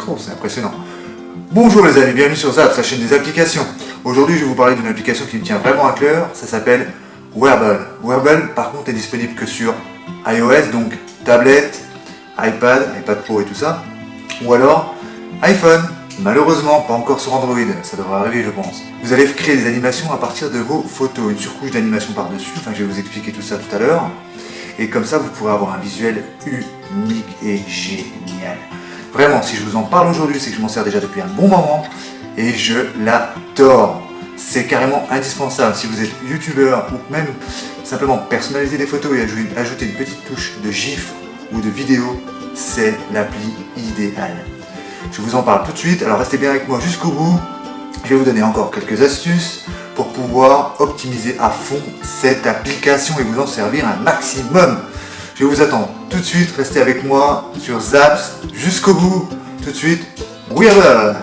trop, c'est impressionnant. Bonjour les amis, bienvenue sur Zaps, la chaîne des applications. Aujourd'hui je vais vous parler d'une application qui me tient vraiment à cœur, ça s'appelle Wearable. Wearable par contre est disponible que sur iOS, donc tablette, iPad Pro et tout ça, ou alors iPhone. Malheureusement pas encore sur Android, ça devrait arriver je pense. Vous allez créer des animations à partir de vos photos, une surcouche d'animation par-dessus, enfin je vais vous expliquer tout ça tout à l'heure. Et comme ça vous pourrez avoir un visuel unique et génial. Vraiment, si je vous en parle aujourd'hui, c'est que je m'en sers déjà depuis un bon moment et je l'adore. C'est carrément indispensable si vous êtes youtubeur ou même simplement personnaliser des photos et ajouter une petite touche de GIF ou de vidéo, c'est l'appli idéale. Je vous en parle tout de suite, alors restez bien avec moi jusqu'au bout. Je vais vous donner encore quelques astuces pour pouvoir optimiser à fond cette application et vous en servir un maximum. Je vous attends tout de suite, restez avec moi sur Zaps jusqu'au bout. Tout de suite, Wearable.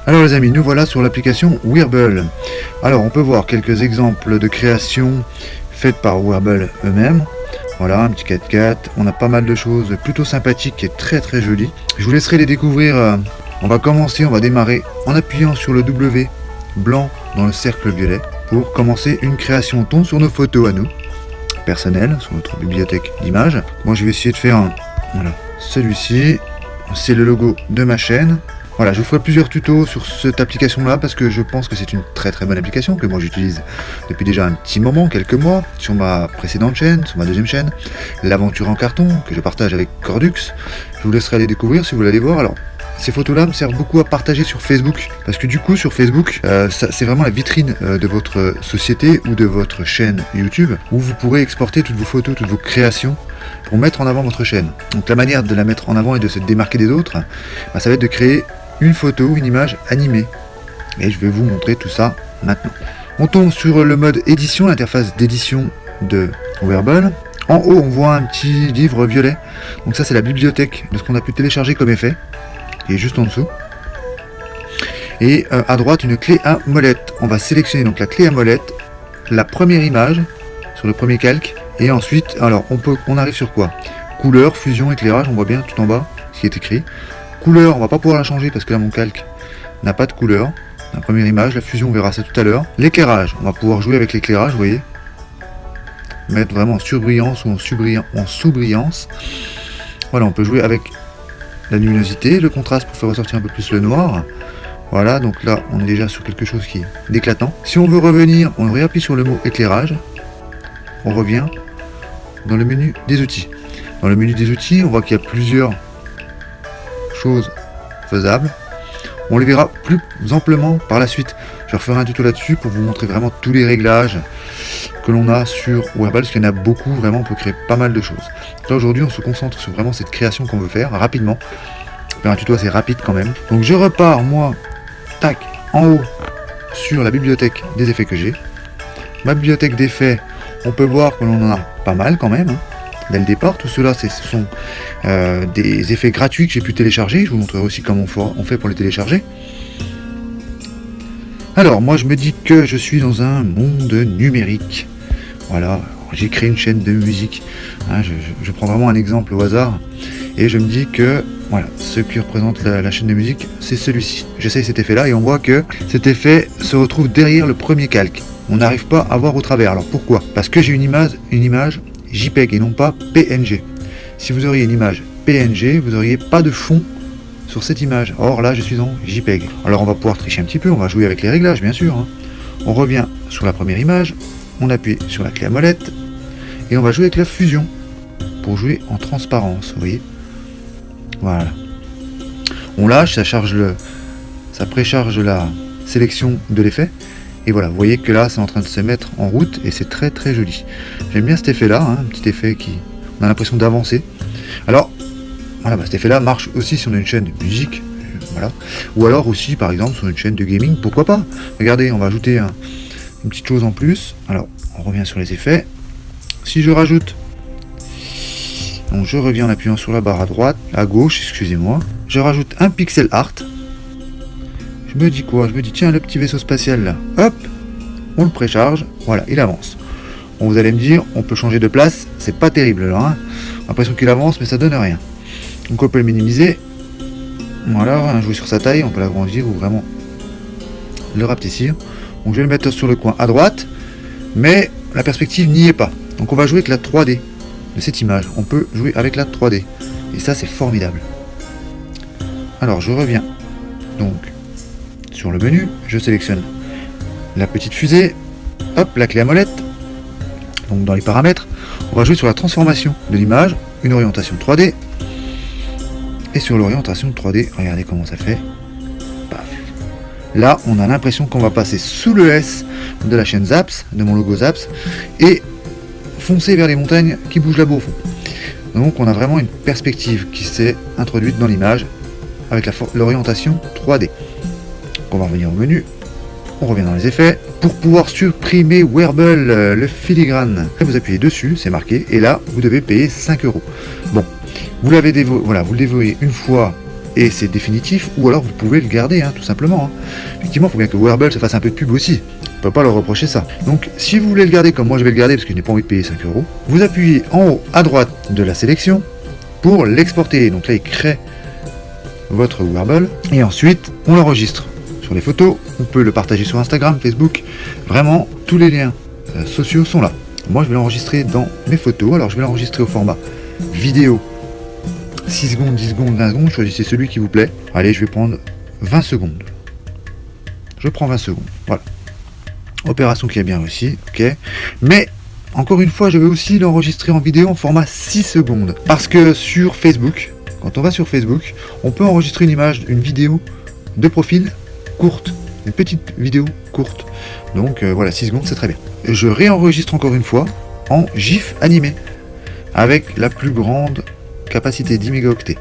Alors les amis, nous voilà sur l'application Wearable. Alors on peut voir quelques exemples de créations faites par Wearable eux-mêmes. Voilà, un petit 4x4, on a pas mal de choses plutôt sympathiques et très très jolies. Je vous laisserai les découvrir. On va démarrer en appuyant sur le W blanc dans le cercle violet pour commencer une création. On tombe sur nos photos à nous, personnelles, sur notre bibliothèque d'images. Moi je vais essayer de faire celui-ci, c'est le logo de ma chaîne. Voilà, je vous ferai plusieurs tutos sur cette application-là parce que je pense que c'est une très très bonne application que moi j'utilise depuis déjà un petit moment, quelques mois, sur ma précédente chaîne, sur ma deuxième chaîne, l'aventure en carton que je partage avec Cordux. Je vous laisserai aller découvrir si vous voulez aller voir. Alors, ces photos-là me servent beaucoup à partager sur Facebook parce que du coup sur Facebook, c'est vraiment la vitrine de votre société ou de votre chaîne YouTube où vous pourrez exporter toutes vos photos, toutes vos créations pour mettre en avant votre chaîne. Donc la manière de la mettre en avant et de se démarquer des autres, ça va être de créer une photo, une image animée. Et je vais vous montrer tout ça maintenant. On tombe sur le mode édition, l'interface d'édition de Wearable. En haut, on voit un petit livre violet. Donc ça, c'est la bibliothèque de ce qu'on a pu télécharger comme effet. qui est juste en dessous. Et à droite, une clé à molette. On va sélectionner donc la clé à molette, la première image sur le premier calque. Et ensuite, alors on arrive sur quoi? Couleur, fusion, éclairage. On voit bien tout en bas ce qui est écrit. Couleur, on va pas pouvoir la changer parce que là mon calque n'a pas de couleur. La première image, la fusion, on verra ça tout à l'heure. L'éclairage, on va pouvoir jouer avec l'éclairage, vous voyez. Mettre vraiment en surbrillance ou en sous-brillance. Voilà, on peut jouer avec la luminosité, le contraste pour faire ressortir un peu plus le noir. Voilà, donc là on est déjà sur quelque chose qui est d'éclatant. Si on veut revenir, on réappuie sur le mot éclairage. On revient dans le menu des outils. Dans le menu des outils, on voit qu'il y a plusieurs choses faisables. On les verra plus amplement par la suite. Je referai un tuto là-dessus pour vous montrer vraiment tous les réglages que l'on a sur Wearable, parce qu'il y en a beaucoup, vraiment on peut créer pas mal de choses. Là aujourd'hui on se concentre sur vraiment cette création qu'on veut faire rapidement. On va faire un tuto assez rapide quand même. Donc je repars moi, tac, en haut sur la bibliothèque des effets que j'ai. Ma bibliothèque d'effets, on peut voir que l'on en a pas mal quand même. Dès le départ, tout cela ce sont des effets gratuits que j'ai pu télécharger. Je vous montrerai aussi comment on fait pour les télécharger. Alors moi je me dis que je suis dans un monde numérique. Voilà, j'ai créé une chaîne de musique. Je prends vraiment un exemple au hasard. Et je me dis que voilà, ce qui représente la chaîne de musique, c'est celui-ci. J'essaye cet effet là et on voit que cet effet se retrouve derrière le premier calque. On n'arrive pas à voir au travers. Alors pourquoi? Parce que j'ai une image JPEG et non pas PNG. Si vous auriez une image PNG, vous n'auriez pas de fond sur cette image. Or là, je suis en JPEG. Alors on va pouvoir tricher un petit peu, on va jouer avec les réglages, bien sûr. On revient sur la première image, on appuie sur la clé à molette et on va jouer avec la fusion pour jouer en transparence, vous voyez. Voilà. On lâche, ça précharge la sélection de l'effet. Et voilà, vous voyez que là, c'est en train de se mettre en route et c'est très très joli. J'aime bien cet effet-là, un petit effet qui... On a l'impression d'avancer. Alors, voilà, cet effet-là marche aussi si on a une chaîne de musique. Voilà. Ou alors aussi, par exemple, sur une chaîne de gaming, pourquoi pas. Regardez, on va ajouter une petite chose en plus. Alors, on revient sur les effets. Si je rajoute Donc je reviens en appuyant sur la barre à gauche, excusez-moi. Je rajoute un pixel art. Je me dis quoi? Je me dis tiens, le petit vaisseau spatial là, hop, on le précharge, voilà, il avance. Bon, vous allez me dire, on peut changer de place, c'est pas terrible là, hein. L'impression qu'il avance, mais ça donne rien. Donc on peut le minimiser. Voilà, jouer sur sa taille, on peut l'agrandir ou vraiment le rapetissir. Donc je vais le mettre sur le coin à droite, mais la perspective n'y est pas. Donc on va jouer avec la 3D de cette image. On peut jouer avec la 3D. Et ça, c'est formidable. Alors je reviens donc sur le menu, je sélectionne la petite fusée, hop, la clé à molette. Donc dans les paramètres, on va jouer sur la transformation de l'image, une orientation 3D. Et sur l'orientation 3D, regardez comment ça fait. Paf. Là, on a l'impression qu'on va passer sous le S de la chaîne Zaps, de mon logo Zaps, et foncer vers les montagnes qui bougent là-bas au fond. Donc on a vraiment une perspective qui s'est introduite dans l'image avec l'orientation 3D. Donc on va revenir au menu, on revient dans les effets. Pour pouvoir supprimer Wearble, le filigrane, vous appuyez dessus, c'est marqué, et là vous devez payer 5 €. Bon, vous l'avez voilà, vous le dévoyez une fois et c'est définitif, ou alors vous pouvez le garder, hein, tout simplement. Hein. Effectivement, il faut bien que Wearble se fasse un peu de pub aussi. On ne peut pas leur reprocher ça. Donc, si vous voulez le garder comme moi je vais le garder parce que je n'ai pas envie de payer 5 €, vous appuyez en haut à droite de la sélection pour l'exporter. Donc là, il crée votre Wearble et ensuite on l'enregistre sur les photos. On peut le partager sur Instagram, Facebook. Vraiment, tous les liens sociaux sont là. Moi, je vais l'enregistrer dans mes photos. Alors, je vais l'enregistrer au format vidéo. 6 secondes, 10 secondes, 20 secondes, choisissez celui qui vous plaît. Allez, je vais prendre 20 secondes. Je prends 20 secondes, voilà. Opération qui est bien réussie, ok. Mais, encore une fois, je vais aussi l'enregistrer en vidéo en format 6 secondes. Parce que sur Facebook, quand on va sur Facebook, on peut enregistrer une image, une vidéo de profil courte. Une petite vidéo courte. Donc voilà, 6 secondes, c'est très bien. Je réenregistre encore une fois en GIF animé. Avec la plus grande capacité 10 mégaoctets.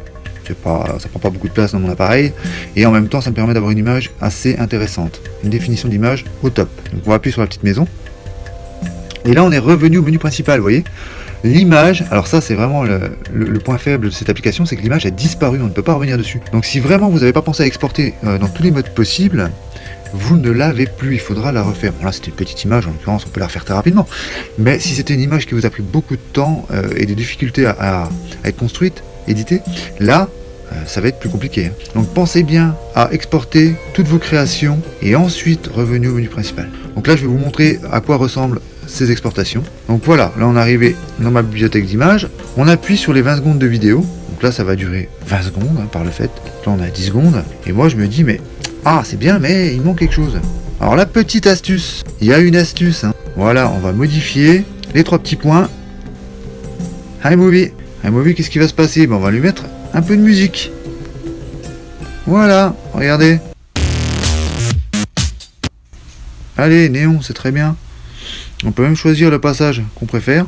Ça prend pas beaucoup de place dans mon appareil et en même temps ça me permet d'avoir une image assez intéressante, une définition d'image au top. Donc on va appuyer sur la petite maison et là on est revenu au menu principal, vous voyez l'image. Alors ça c'est vraiment le point faible de cette application, c'est que l'image a disparu, on ne peut pas revenir dessus. Donc si vraiment vous n'avez pas pensé à exporter dans tous les modes possibles, vous ne l'avez plus, il faudra la refaire. Bon là c'était une petite image, en l'occurrence on peut la refaire très rapidement, mais si c'était une image qui vous a pris beaucoup de temps et des difficultés à être construite, éditée, là ça va être plus compliqué. Donc pensez bien à exporter toutes vos créations et ensuite revenez au menu principal. Donc là je vais vous montrer à quoi ressemblent ces exportations. Donc voilà, là on est arrivé dans ma bibliothèque d'images, on appuie sur les 20 secondes de vidéo, donc là ça va durer 20 secondes par le fait, là on a 10 secondes, et moi je me dis mais ah c'est bien mais il manque quelque chose. Alors la petite astuce, il y a une astuce, hein. Voilà, on va modifier les 3 petits points. iMovie, qu'est-ce qui va se passer? On va lui mettre un peu de musique. Voilà, regardez. Allez, néon, c'est très bien. On peut même choisir le passage qu'on préfère.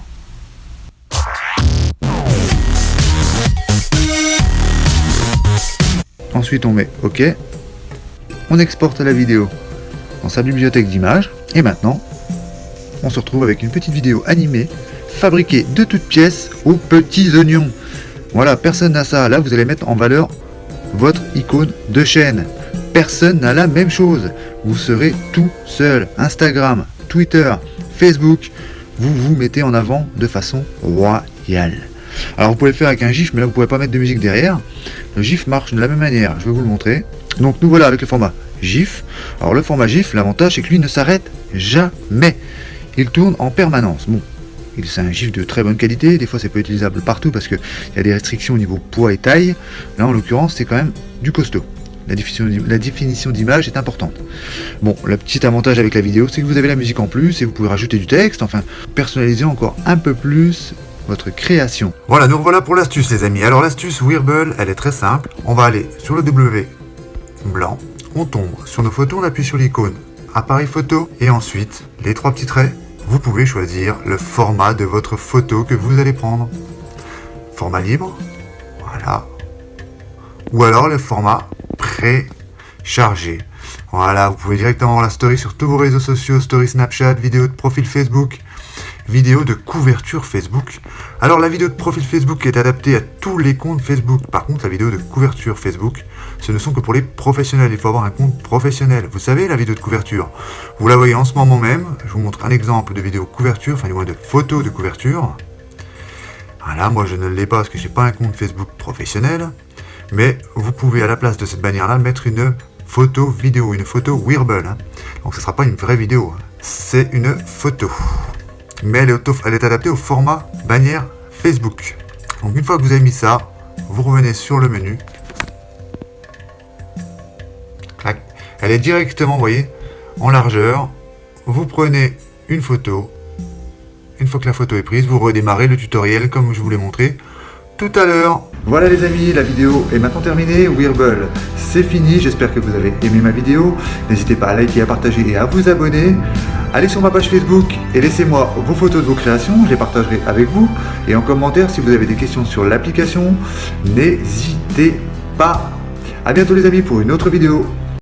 Ensuite, on met OK. On exporte la vidéo dans sa bibliothèque d'images. Et maintenant, on se retrouve avec une petite vidéo animée fabriquée de toutes pièces aux petits oignons. Voilà, personne n'a ça. Là, vous allez mettre en valeur votre icône de chaîne. Personne n'a la même chose. Vous serez tout seul. Instagram, Twitter, Facebook, vous vous mettez en avant de façon royale. Alors vous pouvez le faire avec un GIF, mais là vous ne pouvez pas mettre de musique derrière. Le GIF marche de la même manière, je vais vous le montrer. Donc nous voilà avec le format GIF. Alors le format GIF, l'avantage c'est que lui ne s'arrête jamais. Il tourne en permanence. Bon, c'est un GIF de très bonne qualité, des fois c'est pas utilisable partout parce qu'il y a des restrictions au niveau poids et taille. Là en l'occurrence c'est quand même du costaud. La définition d'image est importante. Bon, le petit avantage avec la vidéo, c'est que vous avez la musique en plus et vous pouvez rajouter du texte, enfin, personnaliser encore un peu plus votre création. Voilà, nous revoilà pour l'astuce, les amis. Alors, l'astuce Wearble, elle est très simple. On va aller sur le W blanc, on tombe sur nos photos, on appuie sur l'icône appareil photo et ensuite, les 3 petits traits, vous pouvez choisir le format de votre photo que vous allez prendre. Format libre, voilà. Ou alors le format préchargé. Voilà, vous pouvez directement avoir la story sur tous vos réseaux sociaux, story Snapchat, vidéo de profil Facebook. vidéo de couverture Facebook. Alors la vidéo de profil Facebook est adaptée à tous les comptes Facebook. Par contre, la vidéo de couverture Facebook, ce ne sont que pour les professionnels. Il faut avoir un compte professionnel. Vous savez, la vidéo de couverture, vous la voyez en ce moment même. Je vous montre un exemple de vidéo couverture, enfin du moins de photo de couverture. Voilà, moi je ne l'ai pas parce que je n'ai pas un compte Facebook professionnel. Mais vous pouvez à la place de cette bannière-là mettre une photo vidéo, une photo Wearable. Donc ce ne sera pas une vraie vidéo, c'est une photo. Mais elle est adaptée au format bannière Facebook. Donc une fois que vous avez mis ça, vous revenez sur le menu. Clac. Elle est directement, vous voyez, en largeur. Vous prenez une photo. Une fois que la photo est prise, vous redémarrez le tutoriel comme je vous l'ai montré tout à l'heure. Voilà les amis, la vidéo est maintenant terminée. Wearable, c'est fini. J'espère que vous avez aimé ma vidéo. N'hésitez pas à liker, à partager et à vous abonner. Allez sur ma page Facebook et laissez-moi vos photos de vos créations. Je les partagerai avec vous. Et en commentaire, si vous avez des questions sur l'application, n'hésitez pas. À bientôt les amis pour une autre vidéo.